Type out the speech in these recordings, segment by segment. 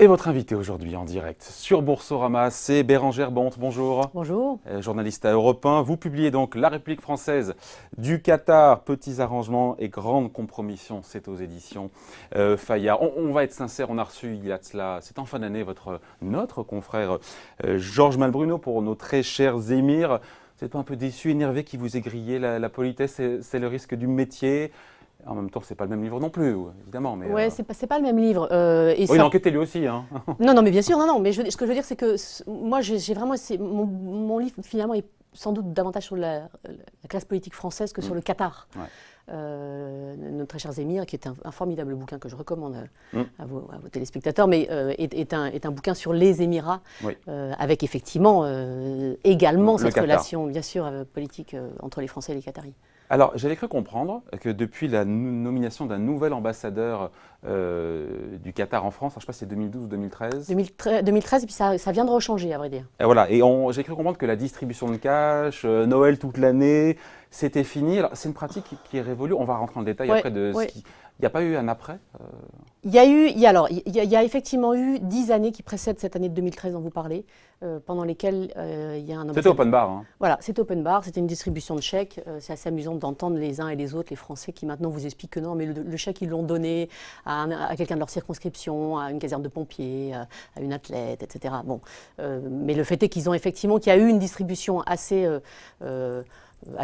Et votre invité aujourd'hui en direct sur Boursorama, c'est Bérengère Bonte. Bonjour. Bonjour. Journaliste à Europe 1. Vous publiez donc La République française du Qatar, petits arrangements et grandes compromissions. C'est aux éditions Fayard. On va être sincère, on a reçu il y a de cela, c'est en fin d'année, notre confrère Georges Malbruno pour nos très chers émirs. Vous n'êtes pas un peu déçu, énervé qui vous ait grillé la politesse, c'est le risque du métier. En même temps, c'est pas le même livre non plus, évidemment. Mais ouais, c'est pas le même livre. Oui, il a enquêté lui aussi. Hein. Non, mais bien sûr, non. Mais ce que je veux dire, c'est que moi, j'ai vraiment, mon livre finalement est sans doute davantage sur la classe politique française que sur le Qatar. Ouais. Notre très cher émirs, qui est un formidable bouquin que je recommande à vos téléspectateurs, mais est un bouquin sur les Émirats, oui. Avec effectivement également cette relation, bien sûr, politique entre les Français et les Qataris. Alors, j'avais cru comprendre que depuis la nomination d'un nouvel ambassadeur du Qatar en France, je ne sais pas si c'est 2012 ou 2013. 2013, et puis ça vient de rechanger, à vrai dire. Et voilà, et j'ai cru comprendre que la distribution de cash, Noël toute l'année, c'était fini. Alors, c'est une pratique qui est révolue. On va rentrer dans le détail après de ce qui... Il n'y a pas eu un après Il y a effectivement eu 10 années qui précèdent cette année de 2013 dont vous parlez, pendant lesquelles il y a un... C'était open bar. Hein. Voilà, c'était open bar, c'était une distribution de chèques. C'est assez amusant d'entendre les uns et les autres, les Français, qui maintenant vous expliquent que non, mais le chèque, ils l'ont donné à quelqu'un de leur circonscription, à une caserne de pompiers, à une athlète, etc. Bon, mais le fait est qu'il y a eu une distribution assez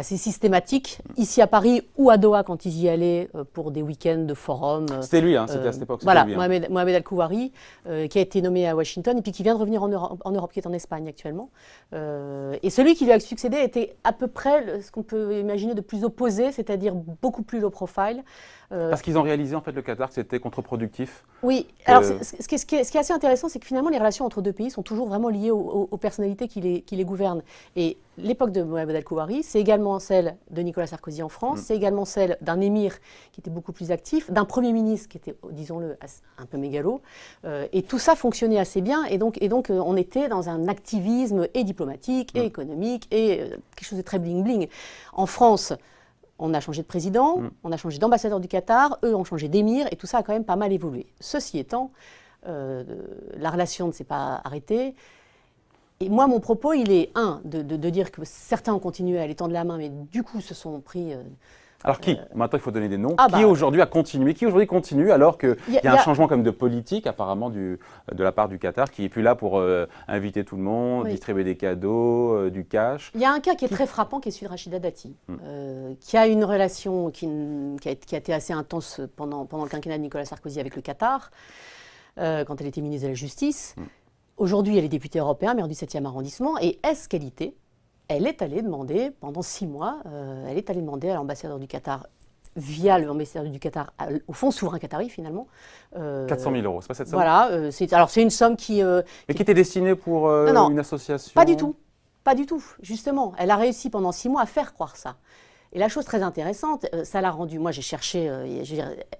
systématique, ici à Paris ou à Doha quand ils y allaient pour des week-ends de forum. C'était lui, c'était à cette époque. Voilà, lui, Mohamed Al-Kouari, qui a été nommé à Washington et puis qui vient de revenir en Europe, qui est en Espagne actuellement. Et celui qui lui a succédé était à peu près ce qu'on peut imaginer de plus opposé, c'est-à-dire beaucoup plus low profile. Parce qu'ils ont réalisé en fait le Qatar que c'était contre-productif. Oui, alors ce qui est assez intéressant, c'est que finalement les relations entre deux pays sont toujours vraiment liées aux personnalités qui les gouvernent. Et l'époque de Mohamed Al-Kouari, c'est également celle de Nicolas Sarkozy en France, c'est également celle d'un émir qui était beaucoup plus actif, d'un Premier ministre qui était, disons-le, un peu mégalo. Et tout ça fonctionnait assez bien. Et donc on était dans un activisme et diplomatique et économique et quelque chose de très bling-bling. En France, on a changé de président, on a changé d'ambassadeur du Qatar, eux ont changé d'émir, et tout ça a quand même pas mal évolué. Ceci étant, la relation ne s'est pas arrêtée. Et moi, mon propos, il est, de dire que certains ont continué à aller tendre la main, mais du coup se sont pris... Alors qui maintenant, il faut donner des noms. Qui aujourd'hui a continué? Qui aujourd'hui continue alors qu'il y a un changement comme de politique apparemment de la part du Qatar qui n'est plus là pour inviter tout le monde, distribuer des cadeaux, du cash. Il y a un cas qui est très frappant qui est celui de Rachida Dati, qui a une relation qui a été assez intense pendant le quinquennat de Nicolas Sarkozy avec le Qatar, quand elle était ministre de la Justice. Aujourd'hui, elle est députée européenne, maire du 7e arrondissement, et est-ce elle est allée demander, pendant 6 mois, elle est allée demander à l'ambassadeur du Qatar, via l'ambassadeur du Qatar, au fonds souverain qatari finalement. 400 000 €, c'est pas cette somme? Voilà, c'est une somme qui... Mais qui était destinée pour une association? Pas du tout, pas du tout, justement. Elle a réussi pendant 6 mois à faire croire ça. Et la chose très intéressante, ça l'a rendue, moi j'ai cherché,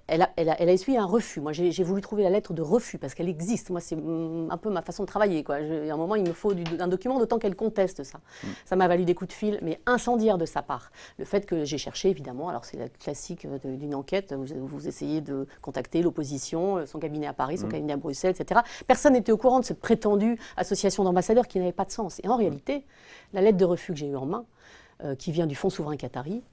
elle a essuyé un refus. Moi j'ai voulu trouver la lettre de refus parce qu'elle existe. Moi c'est un peu ma façon de travailler, quoi. À un moment il me faut un document, d'autant qu'elle conteste ça. Ça m'a valu des coups de fil, mais incendiaires de sa part. Le fait que j'ai cherché, évidemment, alors c'est la classique d'une enquête, vous essayez de contacter l'opposition, son cabinet à Paris, son cabinet à Bruxelles, etc. Personne n'était au courant de cette prétendue association d'ambassadeurs qui n'avait pas de sens. Et en réalité, la lettre de refus que j'ai eue en main, qui vient du Fonds souverain qatari,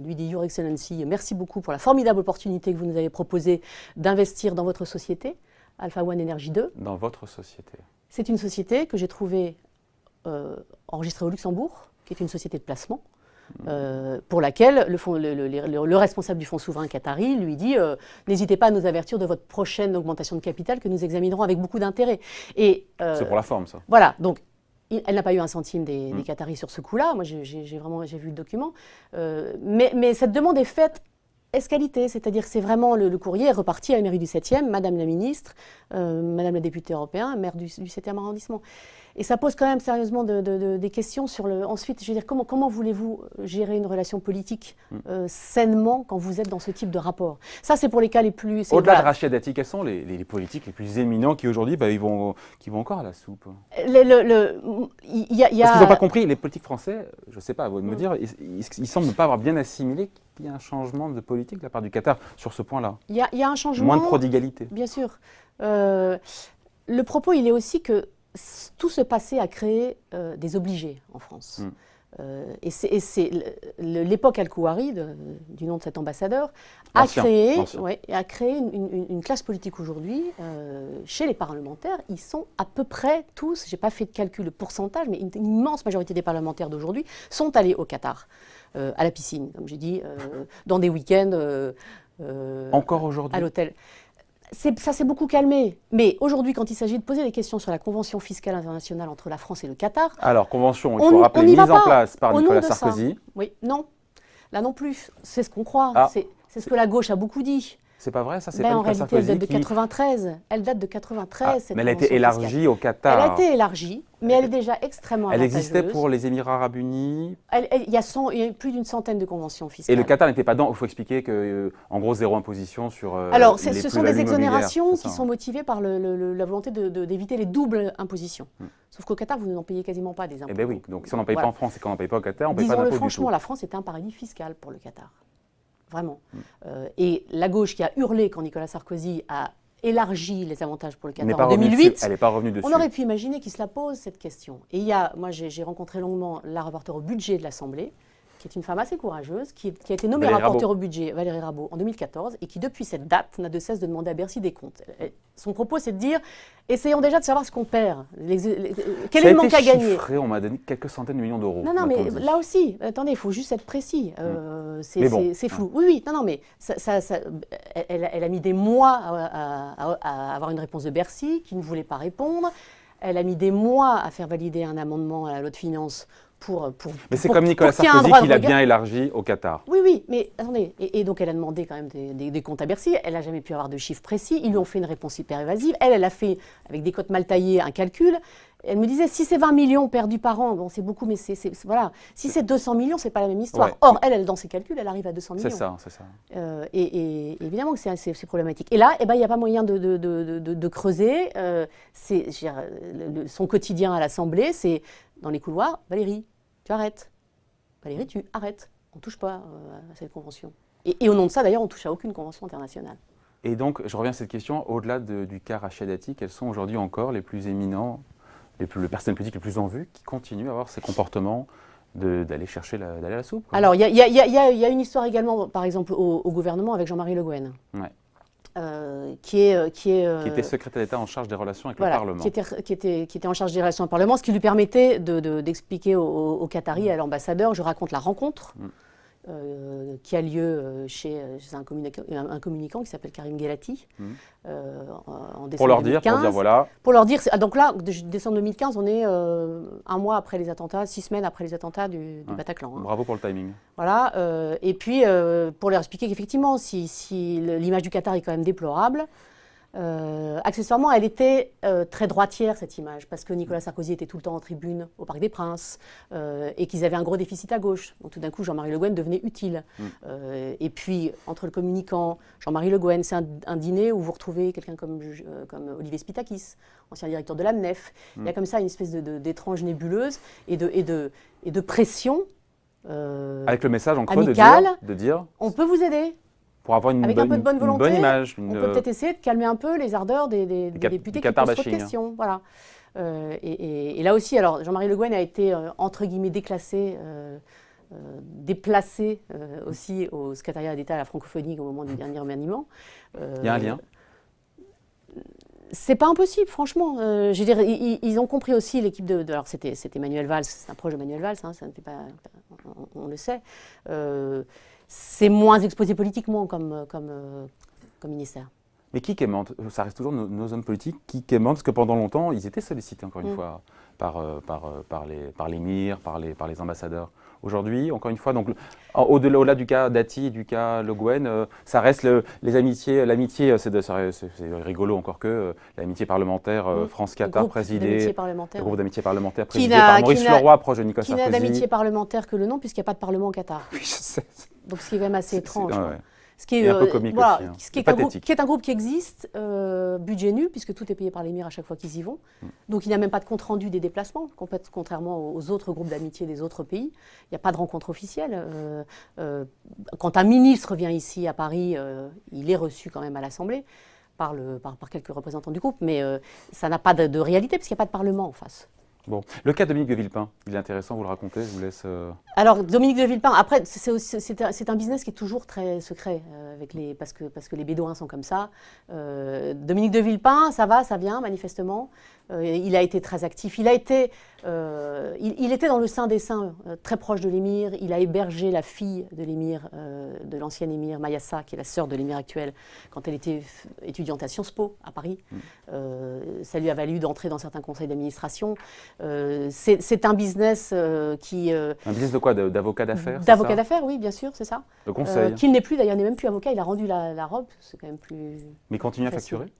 lui dit « Your Excellency, merci beaucoup pour la formidable opportunité que vous nous avez proposée d'investir dans votre société, Alpha One Energy 2. » Dans votre société? C'est une société que j'ai trouvée enregistrée au Luxembourg, qui est une société de placement, pour laquelle le responsable du Fonds souverain qatari lui dit « N'hésitez pas à nous avertir de votre prochaine augmentation de capital que nous examinerons avec beaucoup d'intérêt. » C'est pour la forme, ça. Voilà, donc elle n'a pas eu un centime des Qataris sur ce coup-là. Moi, j'ai vu le document. Mais cette demande est faite escalité, c'est-à-dire que c'est vraiment le courrier est reparti à la mairie du 7e, Madame la ministre, Madame la députée européenne, maire du 7e arrondissement. Et ça pose quand même sérieusement des questions sur ensuite, je veux dire, comment voulez-vous gérer une relation politique sainement quand vous êtes dans ce type de rapport? Ça, c'est pour les cas les plus... Au-delà de Rachida Dati, quels sont les politiques les plus éminents qui aujourd'hui qui vont encore à la soupe? Parce qu'ils n'ont pas compris, les politiques français, je ne sais pas, à vous de me dire, ils semblent ne pas avoir bien assimilé qu'il y a un changement de politique de la part du Qatar sur ce point-là. Il y a un changement... Moins de prodigalité. Bien sûr. Le propos, il est aussi que tout ce passé a créé des obligés en France. Et c'est l'époque Al-Kouari, du nom de cet ambassadeur, a créé une classe politique aujourd'hui. Chez les parlementaires, ils sont à peu près tous, je n'ai pas fait de calcul de pourcentage, mais une immense majorité des parlementaires d'aujourd'hui sont allés au Qatar, à la piscine, comme j'ai dit, dans des week-ends. Encore aujourd'hui à l'hôtel. Ça s'est beaucoup calmé. Mais aujourd'hui, quand il s'agit de poser des questions sur la convention fiscale internationale entre la France et le Qatar... Alors, convention, il faut rappeler, mise en place par Nicolas Sarkozy. Oui, non. Là non plus. C'est ce qu'on croit. Ah. C'est ce que la gauche a beaucoup dit. C'est pas vrai, ça, c'est pas En Nicolas réalité, Sarkozy elle date de 93. Elle date de 93, cette mais elle a été convention élargie fiscale. au Qatar. Elle a été élargie, mais elle est déjà extrêmement Elle avantageuse. existait pour les Émirats Arabes Unis. Il y a plus d'une centaine de conventions fiscales. Et le Qatar n'était pas dedans. Il faut expliquer que, en gros, zéro imposition sur Alors, les ce sont des exonérations qui qui sont motivées par la volonté d'éviter les doubles impositions. Sauf qu'au Qatar, vous n'en payez quasiment pas des impôts. Eh bien oui, donc si on n'en paye pas en France et qu'on n'en paye pas au Qatar, on ne paye pas d'impôts. d'impôts du tout. Franchement, la France était un paradis fiscal pour le Qatar. Vraiment. Et la gauche qui a hurlé quand Nicolas Sarkozy a élargi les avantages pour le Qatar en 2008, elle n'est pas revenue dessus. On aurait pu imaginer qu'il se la pose, cette question. Et moi j'ai rencontré longuement la rapporteure au budget de l'Assemblée, qui est une femme assez courageuse, qui a été nommée rapporteure au budget, Valérie Rabault, en 2014, et qui depuis cette date n'a de cesse de demander à Bercy des comptes. Son propos, c'est de dire, essayons déjà de savoir ce qu'on perd, quel est le manque à gagner. Chiffré, on m'a donné quelques centaines de millions d'euros. Non, mais là aussi, attendez, il faut juste être précis. C'est flou. Oui, non, mais elle a mis des mois à avoir une réponse de Bercy, qui ne voulait pas répondre. Elle a mis des mois à faire valider un amendement à la loi de finances mais c'est comme Nicolas Sarkozy qui l'a bien élargi au Qatar. Oui, mais attendez, et donc elle a demandé quand même des comptes à Bercy, elle n'a jamais pu avoir de chiffres précis, ils lui ont fait une réponse hyper évasive, elle a fait, avec des cotes mal taillées, un calcul, elle me disait, si c'est 20 millions perdus par an, bon c'est beaucoup, mais voilà, si c'est 200 millions, c'est pas la même histoire. Ouais. Or, elle, dans ses calculs, elle arrive à 200 millions. C'est ça. Et évidemment que c'est problématique. Et là, il n'y a pas moyen de creuser, son quotidien à l'Assemblée, c'est dans les couloirs, Valérie, tu arrêtes. Valérie, tu arrêtes. On ne touche pas à cette convention. Et au nom de ça, d'ailleurs, on ne touche à aucune convention internationale. Et donc, je reviens à cette question, au-delà du cas Rachida Dati, quels sont aujourd'hui encore les plus éminents, les personnes politiques les plus en vue qui continuent à avoir ces comportements d'aller chercher d'aller à la soupe, quoi. Alors, il y a une histoire également, par exemple, au gouvernement avec Jean-Marie Le Guen. Ouais. Qui était secrétaire d'État en charge des relations avec le Parlement. Qui était en charge des relations avec le Parlement, ce qui lui permettait d'expliquer aux Qataris et à l'ambassadeur, je raconte la rencontre qui a lieu chez un communicant qui s'appelle Karim Ghelati en décembre 2015. Pour leur dire, donc là, décembre 2015, on est un mois après les attentats, 6 semaines après les attentats du Bataclan. Bravo pour le timing. Voilà, et puis pour leur expliquer qu'effectivement, si l'image du Qatar est quand même déplorable, accessoirement, elle était très droitière, cette image, parce que Nicolas Sarkozy était tout le temps en tribune au Parc des Princes et qu'ils avaient un gros déficit à gauche. Donc tout d'un coup, Jean-Marie Le Guen devenait utile. Et puis, entre le communicant, Jean-Marie Le Guen, c'est un dîner où vous retrouvez quelqu'un comme Olivier Spitakis, ancien directeur de l'AMNEF. Il y a comme ça une espèce d'étrange nébuleuse et de pression. Avec le message en creux de dire on peut vous aider. Pour avoir un peu de bonne volonté, image. On peut peut-être essayer de calmer un peu les ardeurs des députés qui posent trop de questions. Voilà. Et là aussi, alors Jean-Marie Le Guen a été entre guillemets déclassé, déplacé aussi au secrétariat d'État à la francophonie au moment du dernier remaniement. Il y a un lien. C'est pas impossible, franchement. Je veux dire, ils ont compris aussi l'équipe de alors c'était Manuel Valls, c'est un proche de Manuel Valls, hein, ça n'était pas, on le sait. C'est moins exposé politiquement comme ministère. Mais qui quémande? Ça reste toujours nos hommes politiques qui quémandent, parce que pendant longtemps, ils étaient sollicités, encore une fois, par l'émir, par les ambassadeurs. Aujourd'hui, encore une fois, donc au-delà du cas Dati et du cas Le Guen, ça reste les amitiés. L'amitié, c'est rigolo encore que l'amitié parlementaire France-Qatar présidée, le groupe d'amitié parlementaire présidé par Maurice Leroy, proche de Nicolas Sarkozy. Qui n'a d'amitié parlementaire que le nom, puisqu'il n'y a pas de parlement au Qatar. Oui, je sais. Donc ce qui est quand même assez étrange. Ouais. Ce qui est un peu comique aussi, hein. qui est un groupe qui existe, budget nul, puisque tout est payé par l'émir à chaque fois qu'ils y vont. Donc il n'y a même pas de compte-rendu des déplacements, contrairement aux autres groupes d'amitié des autres pays. Il n'y a pas de rencontre officielle. Quand un ministre vient ici à Paris, il est reçu quand même à l'Assemblée. par quelques représentants du groupe, mais ça n'a pas de réalité, parce qu'il n'y a pas de Parlement en face. Bon. Le cas de Dominique de Villepin, il est intéressant, vous le racontez, je vous laisse... Alors, Dominique de Villepin, après, c'est un business qui est toujours très secret, parce que les Bédouins sont comme ça. Dominique de Villepin, ça va, ça vient, manifestement. Il a été très actif. Il était dans le Saint des Saints, très proche de l'émir. Il a hébergé la fille de l'émir, de l'ancien émir, Mayassa, qui est la sœur de l'émir actuel, quand elle était étudiante à Sciences Po, à Paris. Ça lui a valu d'entrer dans certains conseils d'administration. C'est un business qui... Un business de quoi? D'avocat d'affaires? D'avocat d'affaires, oui, bien sûr, c'est ça. Le conseil. Qu'il n'est plus, d'ailleurs, il n'est même plus avocat. Il a rendu la robe, c'est quand même plus... Mais il continue à facile. facturer?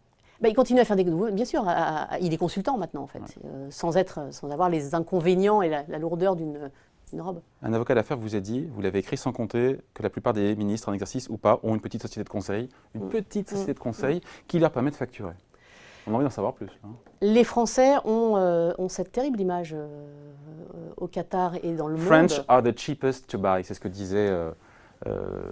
Il continue à faire des... Bien sûr, il est consultant maintenant, en fait, sans avoir les inconvénients et la lourdeur d'une robe. Un avocat d'affaires vous a dit, vous l'avez écrit sans compter, que la plupart des ministres en exercice ou pas ont une petite société de conseil, qui leur permet de facturer. On a envie d'en savoir plus. Hein. Les Français ont cette terrible image au Qatar et dans le monde. French are the cheapest to buy, c'est ce que disait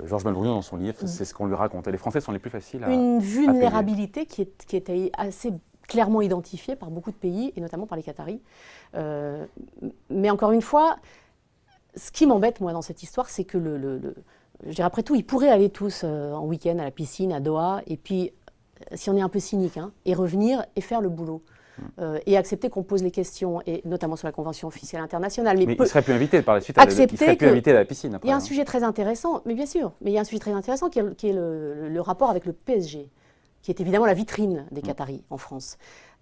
Georges Malbrouillon dans son livre, c'est ce qu'on lui racontait. Les Français sont les plus faciles à Une vulnérabilité qui est assez clairement identifiée par beaucoup de pays, et notamment par les Qataris. Mais encore une fois, ce qui m'embête, moi, dans cette histoire, c'est que, je dirais, après tout, ils pourraient aller tous en week-end à la piscine, à Doha, et puis, si on est un peu cynique, et revenir et faire le boulot. Et accepter qu'on pose les questions, et notamment sur la Convention officielle internationale. Mais il ne serait plus invité par la suite, il serait plus invité à la piscine. Après, il y a un sujet très intéressant, mais bien sûr, il y a un sujet très intéressant qui est le rapport avec le PSG, qui est évidemment la vitrine des Qataris en France.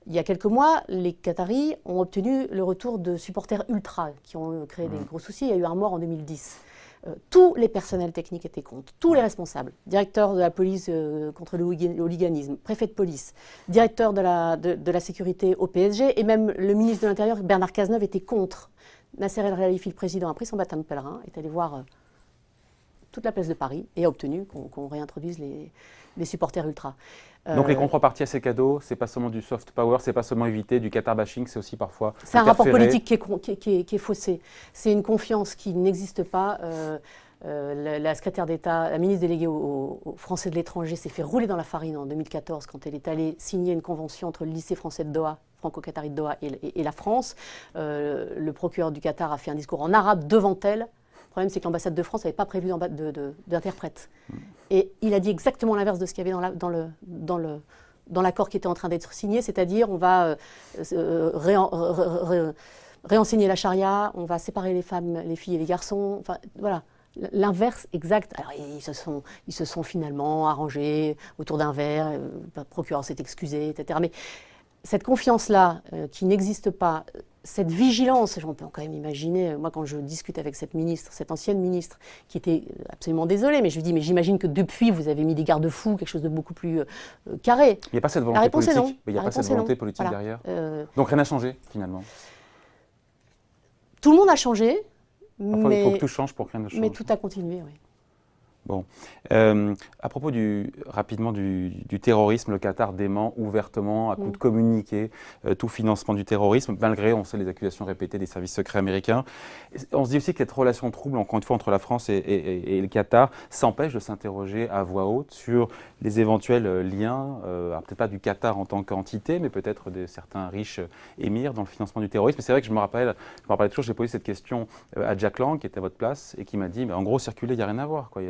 Il y a quelques mois, les Qataris ont obtenu le retour de supporters ultra qui ont créé des gros soucis. Il y a eu un mort en 2010. Tous les personnels techniques étaient contre, tous les responsables, directeur de la police contre le hooliganisme, préfet de police, directeur de la sécurité au PSG, et même le ministre de l'Intérieur, Bernard Cazeneuve, était contre. Nasser El Khelaifi, le président, a pris son baptême de pèlerin, est allé voir toute la place de Paris et a obtenu qu'on réintroduise les supporters ultra. Donc les contreparties à ces cadeaux, c'est pas seulement du soft power, c'est pas seulement éviter du Qatar bashing, c'est aussi parfois... C'est un rapport politique qui est faussé. C'est une confiance qui n'existe pas. La secrétaire d'État, la ministre déléguée aux Français de l'étranger s'est fait rouler dans la farine en 2014 quand elle est allée signer une convention entre le lycée français de Doha, franco-qatari de Doha, et la France. Le procureur du Qatar a fait un discours en arabe devant elle. Le problème, c'est que l'ambassade de France n'avait pas prévu d'interprète. Et il a dit exactement l'inverse de ce qu'il y avait dans l'accord qui était en train d'être signé, c'est-à-dire on va réenseigner la charia, on va séparer les femmes, les filles et les garçons. Enfin, voilà, l'inverse exact. Alors, ils se sont finalement arrangés autour d'un verre, le procureur s'est excusé, etc. Mais cette confiance-là, qui n'existe pas, cette vigilance, on peut quand même imaginer, moi quand je discute avec cette ministre, cette ancienne ministre, qui était absolument désolée, mais je lui dis, mais j'imagine que depuis vous avez mis des garde-fous, quelque chose de beaucoup plus carré. Il n'y a pas cette volonté politique, il n'y a pas cette volonté politique derrière. Donc rien n'a changé finalement. Tout le monde a changé, mais il faut que tout change pour que rien ne change. Mais tout a continué, oui. Bon. À propos rapidement du terrorisme, le Qatar dément ouvertement, à coup de communiqué, tout financement du terrorisme, malgré, on sait, les accusations répétées des services secrets américains. On se dit aussi que cette relation trouble, encore une fois, entre la France et le Qatar, s'empêche de s'interroger à voix haute sur les éventuels liens, peut-être pas du Qatar en tant qu'entité, mais peut-être de certains riches émirs dans le financement du terrorisme. Et c'est vrai que je me rappelle toujours, j'ai posé cette question à Jack Lang, qui était à votre place, et qui m'a dit, mais en gros, circuler, il n'y a rien à voir, quoi.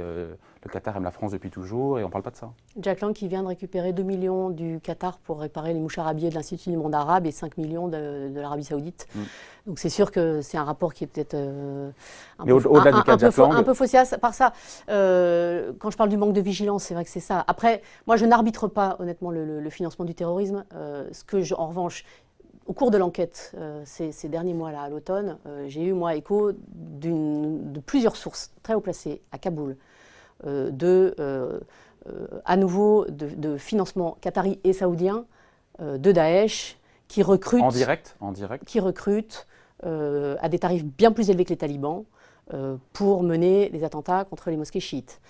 Le Qatar aime la France depuis toujours et on ne parle pas de ça. Jack Lang qui vient de récupérer 2 millions du Qatar pour réparer les mouchoirs habillés de l'Institut du monde arabe et 5 millions de l'Arabie saoudite. Donc c'est sûr que c'est un rapport qui est peut-être un peu faussé par ça. Quand je parle du manque de vigilance, c'est vrai que c'est ça. Après, moi je n'arbitre pas honnêtement le financement du terrorisme. En revanche, au cours de l'enquête, ces derniers mois-là, à l'automne, j'ai eu, moi, écho de plusieurs sources très haut placées à Kaboul, à nouveau de financement qatari et saoudien de Daesh qui recrutent en direct qui recrutent à des tarifs bien plus élevés que les talibans pour mener des attentats contre les mosquées chiites.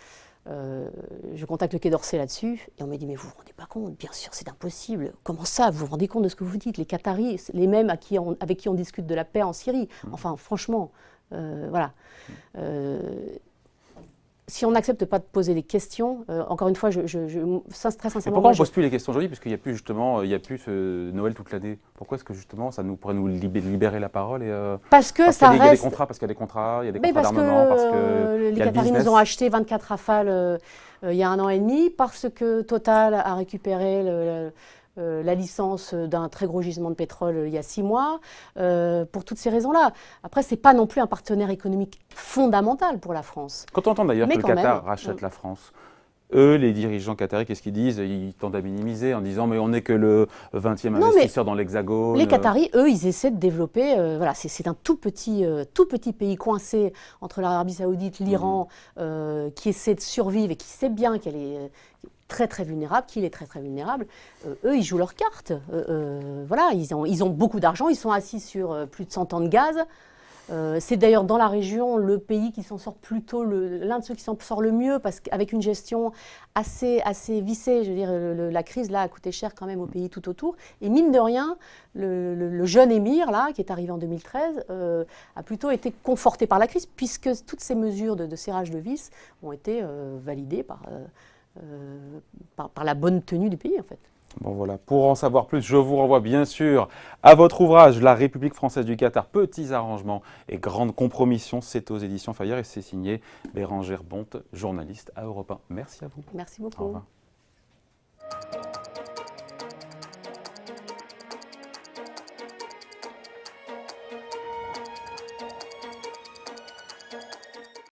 Je contacte le Quai d'Orsay là-dessus et on m'a dit mais vous vous rendez pas compte, bien sûr c'est impossible, comment ça, vous vous rendez compte de ce que vous dites, les Qataris, les mêmes avec qui on discute de la paix en Syrie, enfin franchement, voilà. si on n'accepte pas de poser des questions, encore une fois, très Mais sincèrement, pourquoi on ne pose plus les questions aujourd'hui, puisqu'il n'y a plus justement, il y a plus ce Noël toute l'année? Pourquoi est-ce que justement ça pourrait nous libérer la parole parce que ça qu'il y a des reste. contrats, parce qu'il y a des contrats, il y a des Mais contrats parce que d'armement, parce que les il y a le Qataris business. nous ont acheté 24 Rafales il y a 1 an et demi, parce que Total a récupéré la licence d'un très gros gisement de pétrole il y a 6 mois, pour toutes ces raisons-là. Après, ce n'est pas non plus un partenaire économique fondamental pour la France. Quand on entend d'ailleurs Mais que le quand Qatar même, rachète la France, eux, les dirigeants qataris, qu'est-ce qu'ils disent? Ils tendent à minimiser en disant mais on n'est que le 20e Non, mais investisseur dans l'Hexagone. les Qataris, eux, ils essaient de développer. Voilà, c'est un tout petit pays coincé entre l'Arabie Saoudite, l'Iran, qui essaie de survivre et qui sait bien qu'elle est très très vulnérable, qu'il est très très vulnérable. Eux, ils jouent leurs cartes. Voilà, ils ont beaucoup d'argent, ils sont assis sur plus de 100 ans de gaz. C'est d'ailleurs dans la région le pays qui s'en sort plutôt, l'un de ceux qui s'en sort le mieux, parce qu'avec une gestion assez vissée, je veux dire, la crise là a coûté cher quand même au pays tout autour. Et mine de rien, le jeune émir là, qui est arrivé en 2013, a plutôt été conforté par la crise, puisque toutes ces mesures de serrage de vis ont été validées par la bonne tenue du pays en fait. Bon voilà, pour en savoir plus, je vous renvoie bien sûr à votre ouvrage La République française du Qatar, petits arrangements et grandes compromissions. C'est aux éditions Fayard et c'est signé Bérengère Bonte, journaliste à Europe 1. Merci à vous. Merci Au beaucoup. revoir.